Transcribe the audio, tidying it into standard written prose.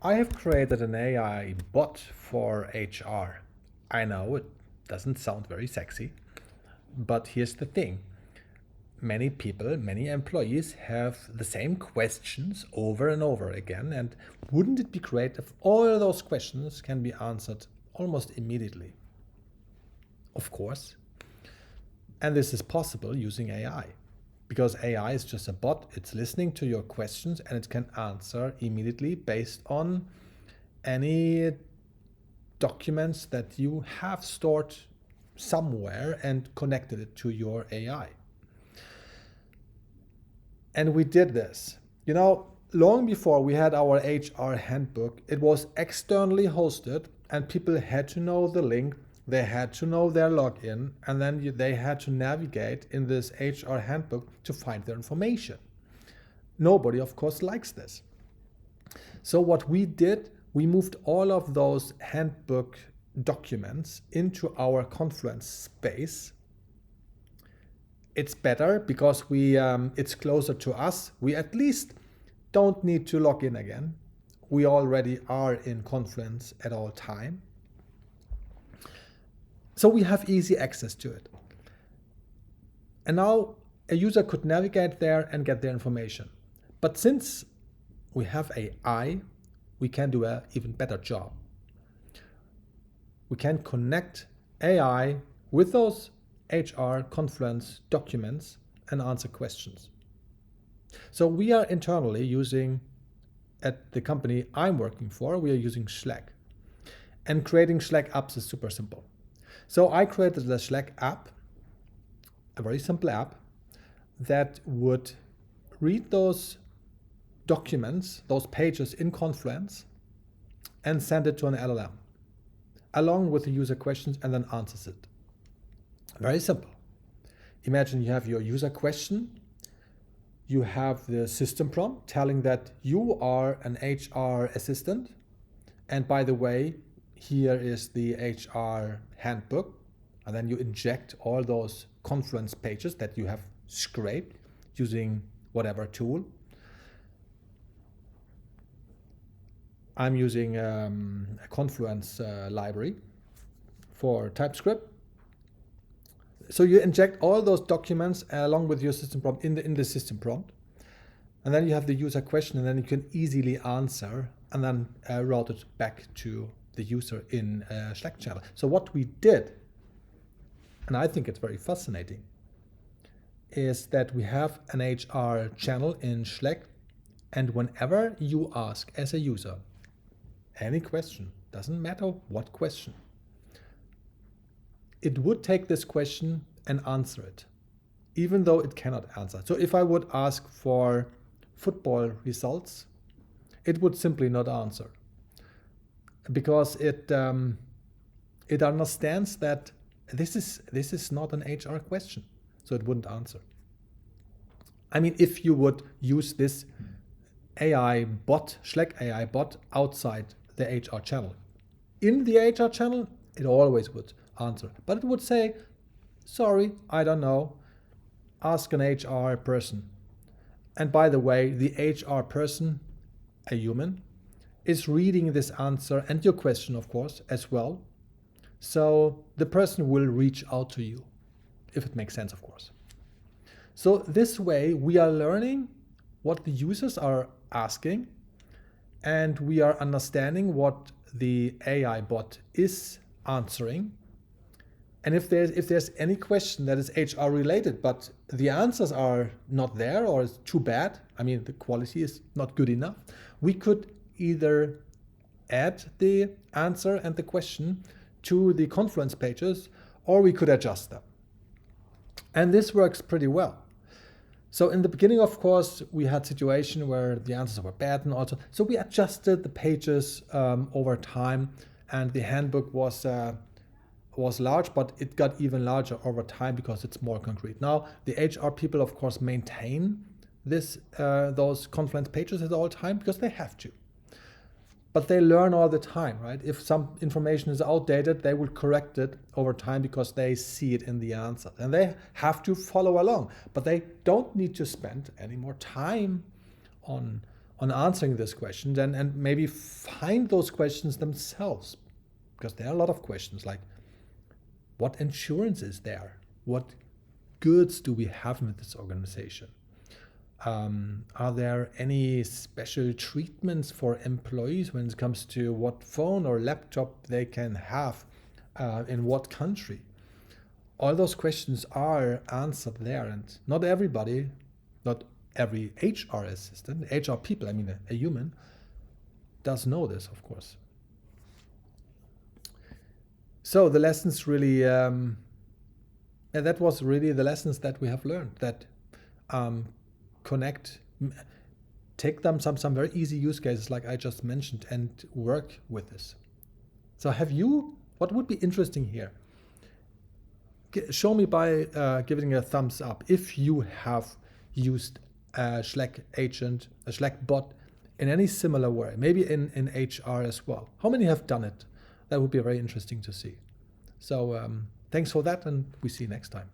I have created an AI bot for HR. I know it doesn't sound very sexy, but here's the thing. Many people, many employees have the same questions over and over again, and wouldn't it be great if all those questions can be answered almost immediately? Of course. And this is possible using AI. Because AI is just a bot, it's listening to your questions and it can answer immediately based on any documents that you have stored somewhere and connected it to your AI. And we did this. Long before we had our HR handbook, it was externally hosted and people had to know the link, they had to know their login, and then they had to navigate in this HR handbook to find their information. Nobody, of course, likes this. So what we did, we moved all of those handbook documents into our Confluence space. It's better because it's closer to us. We at least don't need to log in again. We already are in Confluence at all time. So we have easy access to it. And now a user could navigate there and get their information. But since we have AI, we can do an even better job. We can connect AI with those HR Confluence documents and answer questions. So we are internally using, at the company I'm working for, we are using Slack. And creating Slack apps is super simple. So I created the Slack app, a very simple app that would read those documents, those pages in Confluence, and send it to an LLM, along with the user questions, and then answers it. Very simple. Imagine you have your user question, you have the system prompt telling that you are an HR assistant, and by the way, here is the HR handbook, and then you inject all those Confluence pages that you have scraped using whatever tool. I'm using a Confluence library for TypeScript. So you inject all those documents along with your system prompt in the system prompt, and then you have the user question, and then you can easily answer and then route it back to the user in a Slack channel. So what we did, and I think it's very fascinating, is that we have an HR channel in Slack, and whenever you ask as a user any question, doesn't matter what question, it would take this question and answer it, even though it cannot answer. So if I would ask for football results, it would simply not answer, because it understands that this is not an HR question, so it wouldn't answer. I mean, if you would use this AI bot, Slack AI bot, outside the HR channel, in the HR channel, it always would answer, but it would say, sorry, I don't know, ask an HR person. And by the way, the HR person, a human, is reading this answer and your question, of course, as well. So the person will reach out to you, if it makes sense, of course. So this way, we are learning what the users are asking, and we are understanding what the AI bot is answering. And if there's any question that is HR related, but the answers are not there or it's too bad, I mean, the quality is not good enough, we could either add the answer and the question to the Confluence pages, or we could adjust them. And this works pretty well. So in the beginning, of course, we had situation where the answers were bad, and also, so we adjusted the pages over time, and the handbook was large, but it got even larger over time because it's more concrete. Now, the HR people, of course, maintain those Confluence pages at all time because they have to. But they learn all the time, right? If some information is outdated, they will correct it over time because they see it in the answer. And they have to follow along, but they don't need to spend any more time on on answering this question, and maybe find those questions themselves, because there are a lot of questions like, what insurance is there? What goods do we have with this organization? Are there any special treatments for employees when it comes to what phone or laptop they can have in what country? All those questions are answered there, and not everybody, not every HR assistant, HR people, I mean a human, does know this, of course. So the lessons really, and that was really the lessons that we have learned, that connect, take them some very easy use cases like I just mentioned and work with this. So what would be interesting here? Show me by giving a thumbs up if you have used a Slack agent, a Slack bot in any similar way, maybe in HR as well. How many have done it? That would be very interesting to see. So thanks for that, and we see you next time.